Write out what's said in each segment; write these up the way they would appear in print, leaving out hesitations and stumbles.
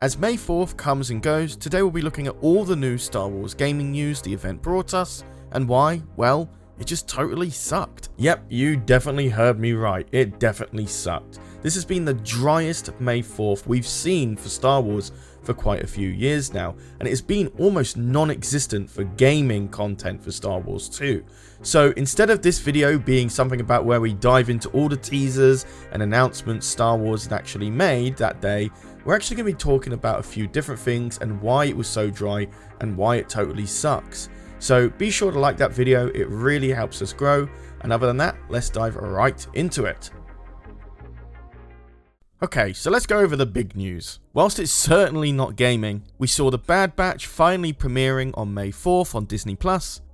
As May 4th comes and goes, today we'll be looking at all the new Star Wars gaming news the event brought us, and why, well, it just totally sucked. Yep, you definitely heard me right, it definitely sucked. This has been the driest May 4th we've seen for Star Wars for quite a few years now, and it has been almost non-existent for gaming content for Star Wars 2. So instead of this video being something about where we dive into all the teasers and announcements Star Wars had actually made that day, we're actually going to be talking about a few different things and why it was so dry and why it totally sucks. So be sure to like that video, it really helps us grow, and other than that, let's dive right into it. Okay, so let's go over the big news. Whilst it's certainly not gaming, we saw The Bad Batch finally premiering on May 4th on Disney+.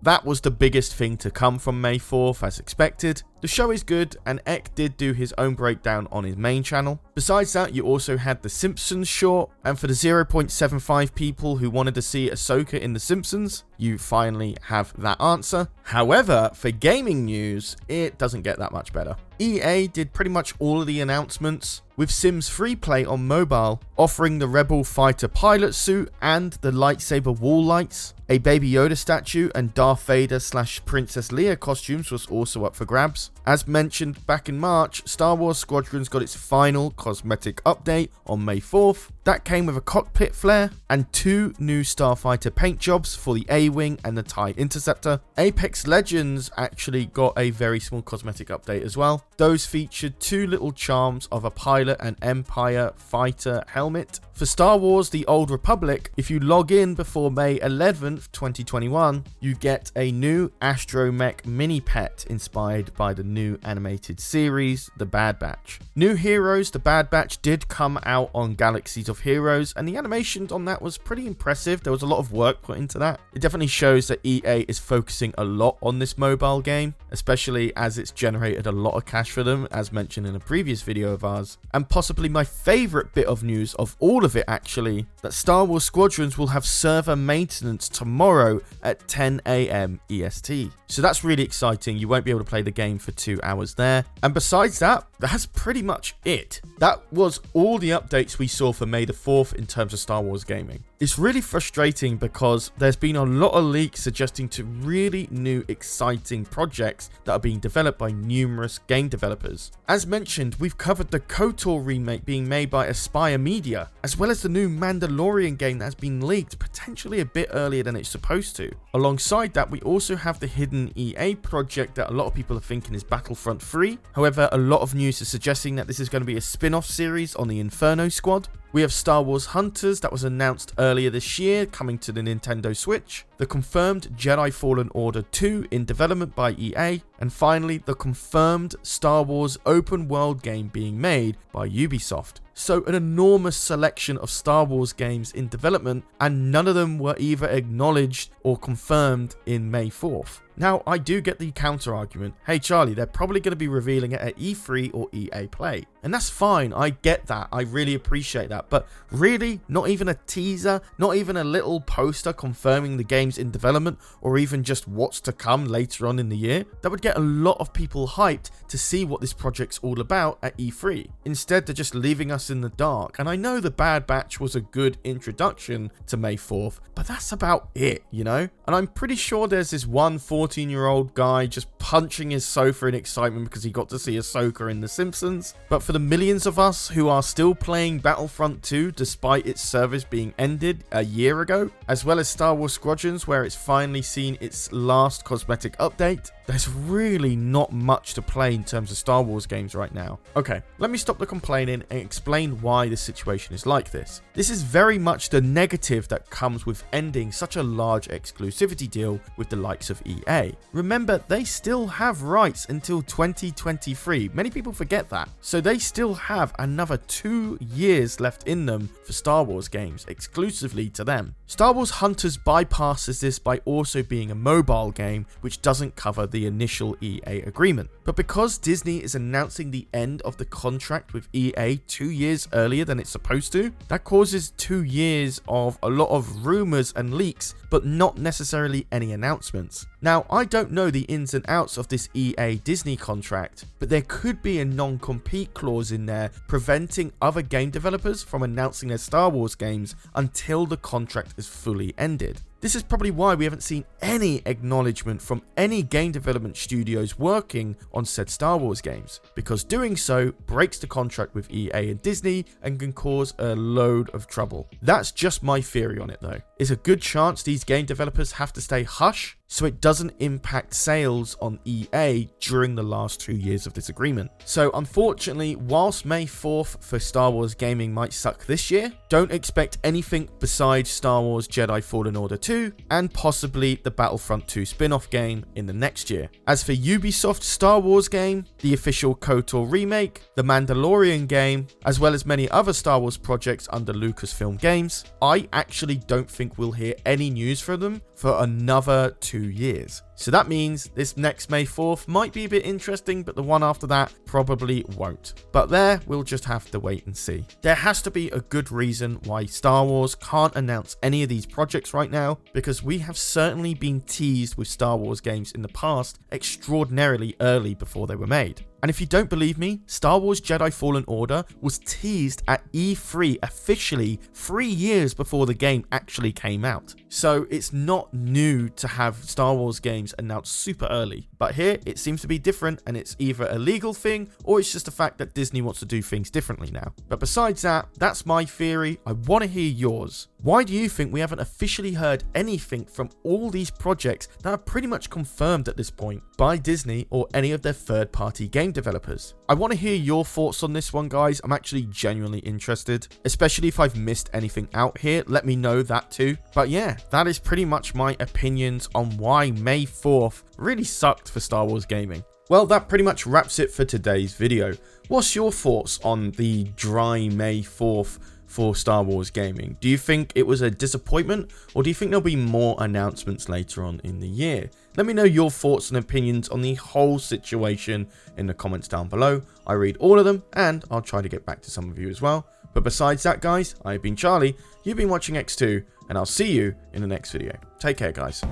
That was the biggest thing to come from May 4th as expected. The show is good, and Eck did do his own breakdown on his main channel. Besides that, you also had The Simpsons short, and for the 0.75 people who wanted to see Ahsoka in The Simpsons, you finally have that answer. However, for gaming news, it doesn't get that much better. EA did pretty much all of the announcements, with Sims Free Play on mobile, offering the Rebel Fighter pilot suit and the lightsaber wall lights. A Baby Yoda statue and Darth Vader / Princess Leia costumes was also up for grabs. As mentioned back in March, Star Wars Squadrons got its final cosmetic update on May 4th. That came with a cockpit flare and 2 new Starfighter paint jobs for the A-Wing and the TIE Interceptor. Apex Legends actually got a very small cosmetic update as well. Those featured 2 little charms of a pilot and Empire fighter helmet. For Star Wars The Old Republic, if you log in before May 11th, 2021, you get a new astromech mini pet inspired by the new animated series, The Bad Batch. New heroes, The Bad Batch did come out on Galaxies of Heroes, and the animation on that was pretty impressive. There was a lot of work put into that. It definitely shows that EA is focusing a lot on this mobile game, especially as it's generated a lot of cash for them, as mentioned in a previous video of ours. And possibly my favorite bit of news of all of it actually, that Star Wars Squadrons will have server maintenance tomorrow at 10 AM EST. So that's really exciting. You won't be able to play the game for 2 hours there. And besides that, that's pretty much it. That was all the updates we saw for May the 4th in terms of Star Wars gaming. It's really frustrating because there's been a lot of leaks suggesting to really new exciting projects that are being developed by numerous game developers. As mentioned, we've covered the KOTOR remake being made by Aspire Media, as well as the new Mandalorian game that has been leaked potentially a bit earlier than it's supposed to. Alongside that, we also have the hidden EA project that a lot of people are thinking is Battlefront 3. However, a lot of news is suggesting that this is going to be a spin-off series on the Inferno Squad. We have Star Wars Hunters that was announced earlier this year coming to the Nintendo Switch, the confirmed Jedi Fallen Order 2 in development by EA, and finally the confirmed Star Wars open world game being made by Ubisoft. So an enormous selection of Star Wars games in development, and none of them were either acknowledged or confirmed in May 4th. Now, I do get the counter argument, hey Charlie, they're probably going to be revealing it at E3 or EA Play. And that's fine, I get that, I really appreciate that, but really, not even a teaser, not even a little poster confirming the game's in development, or even just what's to come later on in the year? That would get a lot of people hyped to see what this project's all about at E3. Instead, they're just leaving us in the dark, and I know The Bad Batch was a good introduction to May 4th, but that's about it, you know? And I'm pretty sure there's this one 14-year-old guy just punching his sofa in excitement because he got to see Ahsoka in The Simpsons. But for the millions of us who are still playing Battlefront 2 despite its service being ended a year ago, as well as Star Wars Squadrons where it's finally seen its last cosmetic update, there's really not much to play in terms of Star Wars games right now. Okay, let me stop the complaining and explain why the situation is like this. This is very much the negative that comes with ending such a large exclusivity deal with the likes of EA. Remember, they still have rights until 2023. Many people forget that. So they still have another 2 years left in them for Star Wars games, exclusively to them. Star Wars Hunters bypasses this by also being a mobile game, which doesn't cover the the initial EA agreement. But because Disney is announcing the end of the contract with EA 2 years earlier than it's supposed to, that causes 2 years of a lot of rumors and leaks, but not necessarily any announcements. Now, I don't know the ins and outs of this EA Disney contract, but there could be a non-compete clause in there preventing other game developers from announcing their Star Wars games until the contract is fully ended. This is probably why we haven't seen any acknowledgement from any game development studios working on said Star Wars games, because doing so breaks the contract with EA and Disney and can cause a load of trouble. That's just my theory on it though. It's a good chance these game developers have to stay hush so it doesn't impact sales on EA during the last 2 years of this agreement. So unfortunately, whilst May 4th for Star Wars gaming might suck this year, don't expect anything besides Star Wars Jedi Fallen Order 2 and possibly the Battlefront 2 spin-off game in the next year. As for Ubisoft's Star Wars game, the official KOTOR remake, the Mandalorian game, as well as many other Star Wars projects under Lucasfilm Games, I actually don't think we'll hear any news from them for another 2 years. So that means this next May 4th might be a bit interesting, but the one after that probably won't. But there, we'll just have to wait and see. There has to be a good reason why Star Wars can't announce any of these projects right now, because we have certainly been teased with Star Wars games in the past extraordinarily early before they were made. And if you don't believe me, Star Wars Jedi Fallen Order was teased at E3 officially 3 years before the game actually came out. So it's not new to have Star Wars games announced super early. But here, it seems to be different, and it's either a legal thing or it's just the fact that Disney wants to do things differently now. But besides that, that's my theory. I want to hear yours. Why do you think we haven't officially heard anything from all these projects that are pretty much confirmed at this point by Disney or any of their third-party game developers? I want to hear your thoughts on this one, guys. I'm actually genuinely interested, especially if I've missed anything out here. Let me know that too. But yeah, that is pretty much my opinions on why May 4th really sucked for Star Wars gaming. Well, that pretty much wraps it for today's video. What's your thoughts on the dry May 4th for Star Wars gaming? Do you think it was a disappointment, or do you think there'll be more announcements later on in the year? Let me know your thoughts and opinions on the whole situation in the comments down below. I read all of them, and I'll try to get back to some of you as well. But besides that, guys, I've been Charlie, you've been watching EcksToo, and I'll see you in the next video. Take care, guys.